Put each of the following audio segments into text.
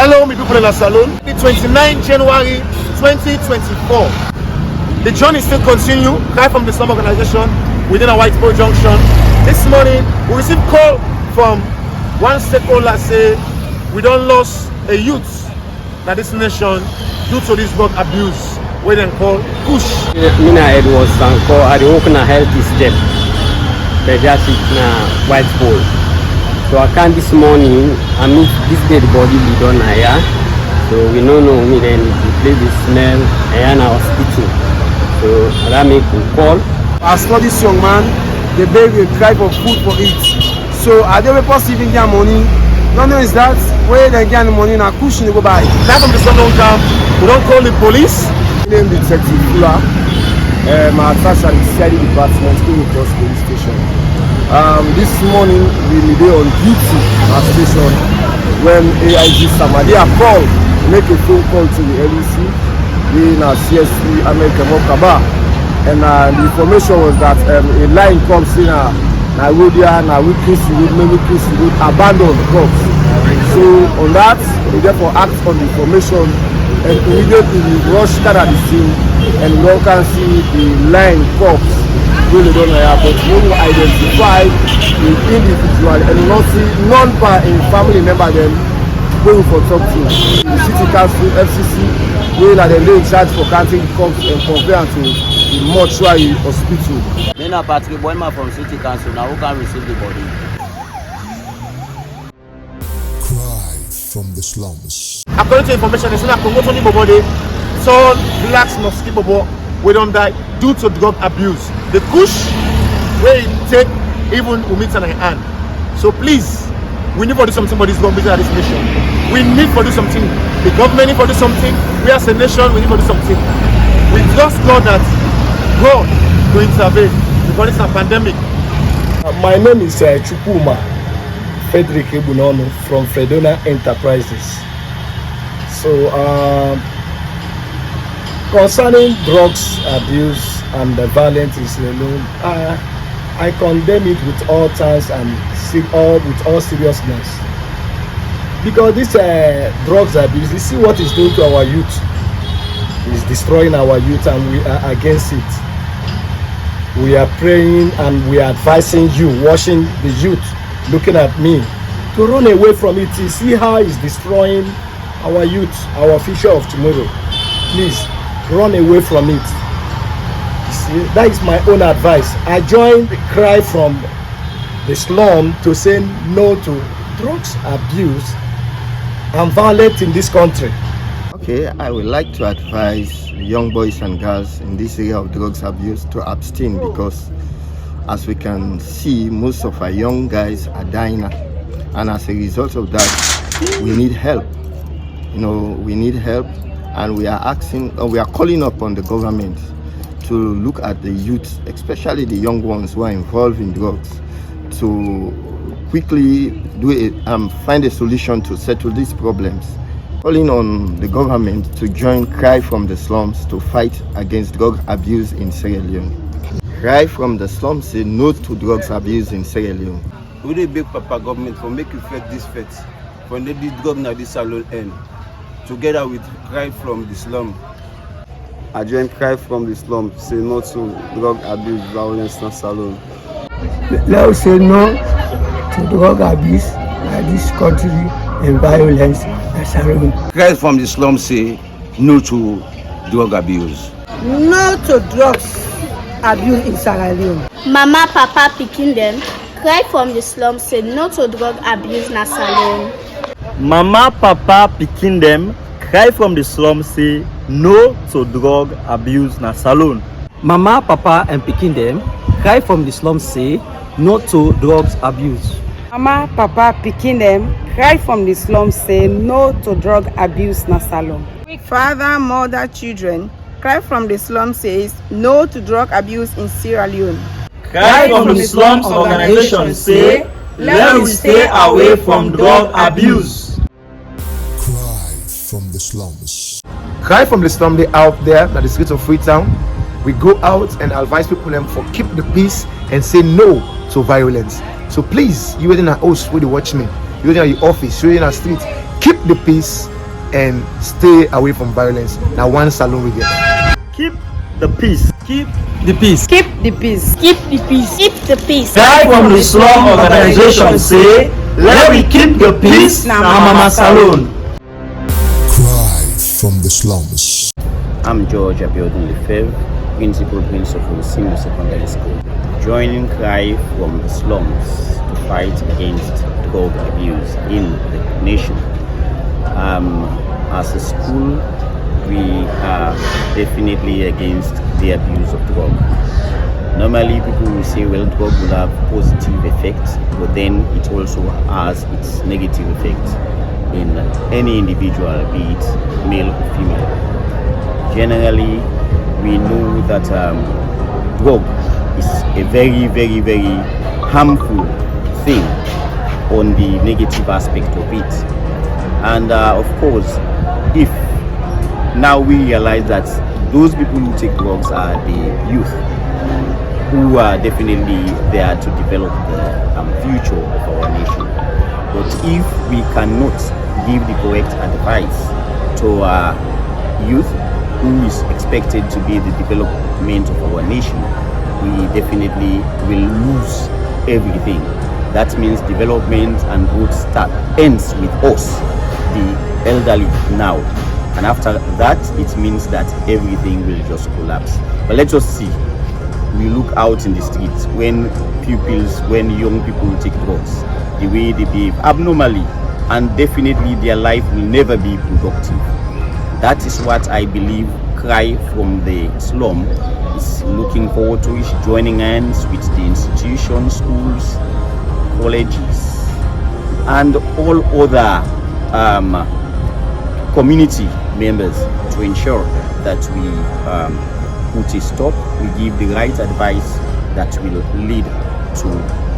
Hello, my people in the salon. The 29th January 2024. The journey still continue. Cry from the slum organization within a Whiteboro Junction. This morning, we received call from one stakeholder say we don't lose a youth that this nation due to this drug abuse. We then call push. Mina Edwards Sanko, I work in a health step. They just in a Whiteboro. So I can this morning, I meet this dead body be done here. So we don't know me then the place the smell and our hospital. So that make a call. As for this young man, the baby will cry for food for it. So are they receiving their money? No, is that where they get the money now pushing to go by. Now from the sun don't come, we don't call the police. Name Detective Fula. My attached at the CID department, King Cross Police Station. This morning we were on duty at station when AIG Samadia called, make a phone call to the LEC in CSP American Mokaba, and the information was that a line comes in Nairobi and we could abandon the crops. So on that we therefore act on the information and immediately we rush to the scene and we can see the line corpse. Really don't know, but when you identify the individual and not see non-in family member then going for something. The city council, FCC, they are in charge for counting corpse and conveyance to the mortuary hospital. Then a Patrick Boyma from city council now who can receive the body. Cry from the slums. According to information, it's not a promotion in body. So blacks must keep about. We don't die due to drug abuse. The kush where it take even umits and hand. So please, we need to do something for this drug business at this nation. We need to do something. The government need to do something. We as a nation, we need to do something. We trust God that God will intervene because it's a pandemic. My name is Chukuma Frederick Ebunono from Fredona Enterprises. So concerning drugs abuse and the violence in Leone, I condemn it with all terms and with all seriousness. Because this drugs abuse, you see what it's doing to our youth. It's destroying our youth and we are against it. We are praying and we are advising you, watching the youth, looking at me, to run away from it. You see how it's destroying our youth, our future of tomorrow. Please, run away from it. See, that is my own advice. I join the cry from the slum to say no to drugs abuse and violence in this country. Okay, I would like to advise young boys and girls in this area of drugs abuse to abstain because as we can see, most of our young guys are dying, and as a result of that, we need help. We need help. And we are calling upon the government to look at the youth, especially the young ones who are involved in drugs, to quickly find a solution to settle these problems. Calling on the government to join Cry from the Slums to fight against drug abuse in Sierra Leone. Cry from the Slums say no to drugs abuse in Sierra Leone. We dey beg Papa government for make you fight this fight, for let the drug na this salon end. Together with Cry from the Slum. I join Cry from the Slum, say no to drug abuse, violence, and salon. Let us say no to drug abuse in this country and violence and salon. Cry from the Slum say no to drug abuse. No to drugs abuse in Sierra Leone. Mama, Papa, picking them. Cry from the Slum say no to drug abuse na salon. Mama, Papa, picking them, Cry from the Slum say no to drug abuse na salon. Mama, Papa, and picking them, Cry from the Slum say no to drugs abuse. Mama, Papa, picking them, Cry from the Slum say no to drug abuse na salon. Father, mother, children, Cry from the Slum says no to drug abuse in Sierra Leone. Cry from the Slums organization say let us stay away from drug abuse. From the slums. Cry from the slum, they out there at the streets of Freetown. We go out and advise people for keep the peace and say no to violence. So please, you within a house where you watch me, you within your office, you within a street, keep the peace and stay away from violence. Now one salon we get. Keep the peace. Keep The peace. Keep the peace. Keep the peace. Keep the peace. Cry from the slum organization say, let we keep the peace na Mama Salon. Cry from the slums. I'm George Abiodun Lefebvre, Principal of Senior Secondary School. Joining Cry from the slums to fight against drug abuse in the nation. As a school, we are definitely against the abuse of drug. Normally, people will say, well, drug will have positive effects, but then it also has its negative effects in any individual, be it male or female. Generally, we know that drug is a very, very, very harmful thing on the negative aspect of it. And of course, if now we realize that those people who take drugs are the youth, who are definitely there to develop the future of our nation. But if we cannot give the correct advice to our youth, who is expected to be the development of our nation, we definitely will lose everything. That means development and growth ends with us, the elderly now. And after that, it means that everything will just collapse. But let us see. We look out in the streets when pupils, when young people take drugs, the way they behave abnormally, and definitely their life will never be productive. That is what I believe Cry from the Slum is looking forward to, is joining hands with the institutions, schools, colleges, and all other community members to ensure that we put a stop, we give the right advice that will lead to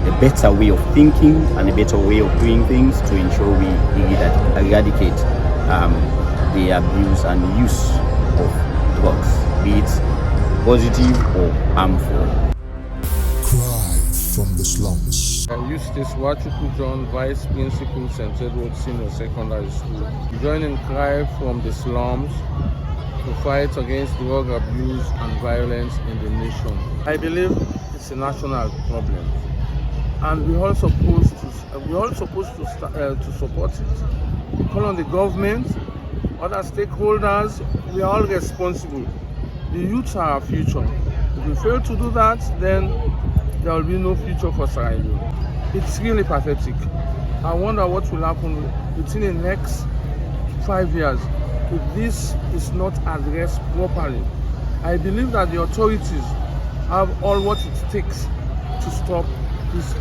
a better way of thinking and a better way of doing things to ensure we eradicate the abuse and use of drugs, be it positive or harmful. Cry from the slums. Eustace Wachuku John, Vice Principal, St. Edward Senior Secondary School. Joining Cry from the slums to fight against drug abuse and violence in the nation. I believe it's a national problem, and we're all supposed to support it. We call on the government, other stakeholders. We are all responsible. The youth are our future. If we fail to do that, then there will be no future for Sierra Leone. It's really pathetic. I wonder what will happen within the next 5 years if this is not addressed properly. I believe that the authorities have all what it takes to stop this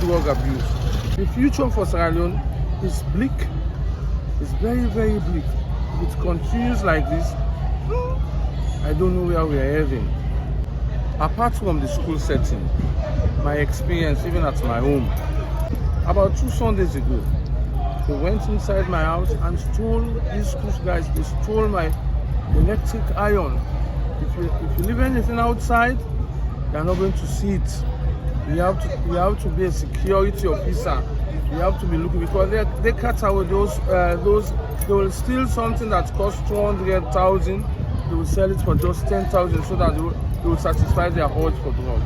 drug abuse. The future for Sierra Leone is bleak. It's very, very bleak. If it continues like this, I don't know where we are heading. Apart from the school setting, my experience even at my home, about 2 Sundays ago, they went inside my house and stole, these school guys, they stole my electric iron. If you leave anything outside, they are not going to see it. You have to be a security officer. You have to be looking, because they cut away those they will steal something that costs 200,000. They will sell it for just 10,000 so that they will satisfy their urge for drugs.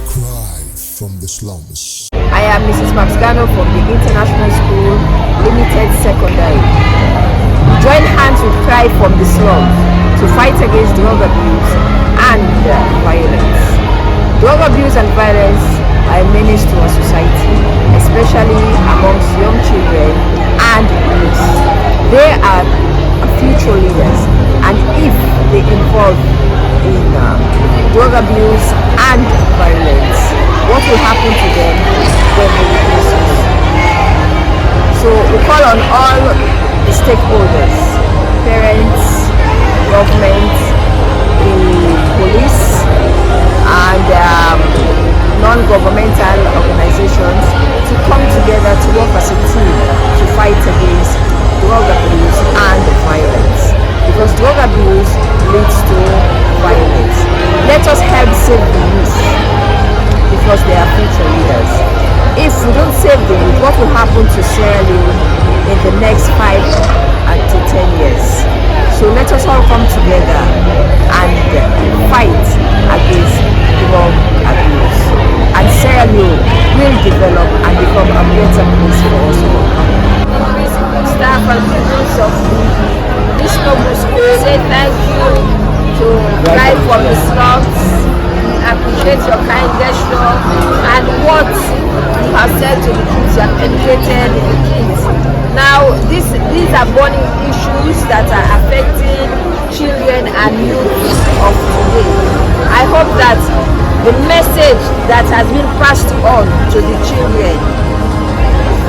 Cry from the slums. I am Mrs. Maxgano from the International School Limited Secondary. We join hands with Cry from the slums to fight against drug abuse and violence. Drug abuse and violence are a menace to our society, especially amongst young children and youth. They are future leaders, and if they involve in drug abuse and violence, what will happen to them when they replace us? So we call on all the stakeholders, parents, government, the police, and non-governmental organizations to come together to work as a team to fight against drug abuse and violence. Because drug abuse leads to violence. Let us help save the youth, because they are future leaders. If we don't save the youth, what will happen to Sierra Leone in the next us all come together and fight against drug abuse. And Sierra Leone will develop and become a better place for us all. Staff and students of this noble school say thank you to Cry from the Slums. We appreciate your kind gesture and what you have said to the kids. You have educated the kids. Now, these are burning issues that are affecting children and youth of today. I hope that the message that has been passed on to the children,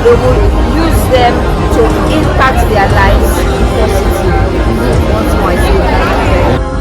they will use them to impact their lives positively. Once more, I say thank you.